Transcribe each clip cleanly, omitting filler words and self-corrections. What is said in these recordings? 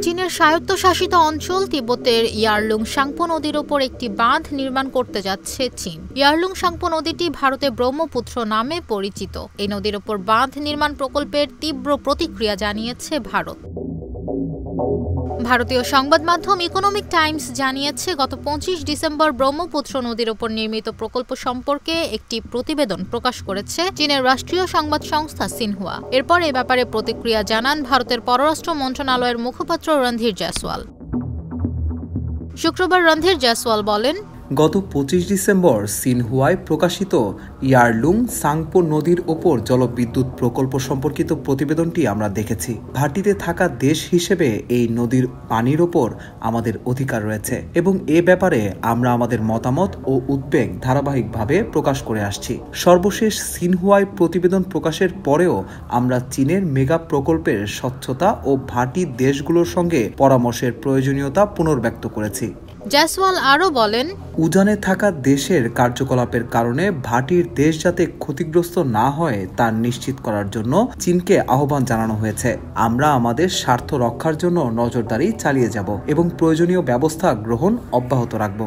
চীনের স্বায়ত্তশাসিত অঞ্চল তিব্বতের ইয়ারলুং সাংপো নদীর ওপর একটি বাঁধ নির্মাণ করতে যাচ্ছে চীন। ইয়ারলুং সাংপো নদীটি ভারতে ব্রহ্মপুত্র নামে পরিচিত। এই নদীর ওপর বাঁধ নির্মাণ প্রকল্পের তীব্র প্রতিক্রিয়া জানিয়েছে ভারত। ভারতীয় সংবাদ মাধ্যম ইকোনমিক টাইমস জানিয়েছে, গত 25 ডিসেম্বর ব্রহ্মপুত্র নদীর ওপর নির্মিত প্রকল্প সম্পর্কে একটি প্রতিবেদন প্রকাশ করেছে চীনের রাষ্ট্রীয় সংবাদ সংস্থা সিনহুয়া। এরপর এ ব্যাপারে প্রতিক্রিয়া জানান ভারতের পররাষ্ট্র মন্ত্রণালয়ের মুখপাত্র রণধীর জয়সওয়াল। শুক্রবার রণধীর জয়সওয়াল বলেন, গত 25 ডিসেম্বর সিনহুয়ায় প্রকাশিত ইয়ারলুং সাংপো নদীর ওপর জলবিদ্যুৎ প্রকল্প সম্পর্কিত প্রতিবেদনটি আমরা দেখেছি। ভাটিতে থাকা দেশ হিসেবে এই নদীর পানির ওপর আমাদের অধিকার রয়েছে এবং এ ব্যাপারে আমরা আমাদের মতামত ও উদ্বেগ ধারাবাহিকভাবে প্রকাশ করে আসছি। সর্বশেষ সিনহুয়ায় প্রতিবেদন প্রকাশের পরেও আমরা চীনের মেগা প্রকল্পের স্বচ্ছতা ও ভাটি দেশগুলোর সঙ্গে পরামর্শের প্রয়োজনীয়তা পুনর্ব্যক্ত করেছি। জয়সওয়াল আরও বলেন, উজানে থাকা দেশের কার্যকলাপের কারণে ভাটির দেশ যাতে ক্ষতিগ্রস্ত না হয় তা নিশ্চিত করার জন্য চীনকে আহ্বান জানানো হয়েছে। আমরা আমাদের স্বার্থ রক্ষার জন্য নজরদারি চালিয়ে যাব এবং প্রয়োজনীয় ব্যবস্থা গ্রহণ অব্যাহত রাখব।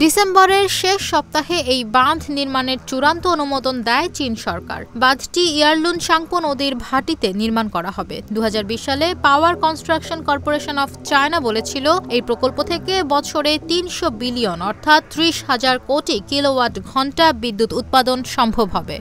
ডিসেম্বরের শেষ সপ্তাহে এই বাঁধ নির্মাণের চূড়ান্ত অনুমোদন দেয় চীন সরকার। বাঁধটি ইয়ারলুং সাংপো নদীর ভাটিতে নির্মাণ করা হবে। 2020 সালে পাওয়ার কনস্ট্রাকশন কর্পোরেশন অফ চায়না বলেছিল, এই প্রকল্প থেকে বছরে 300 বিলিয়ন অর্থাৎ 30,000 কোটি কিলোওয়াট ঘণ্টা বিদ্যুৎ উৎপাদন সম্ভব হবে।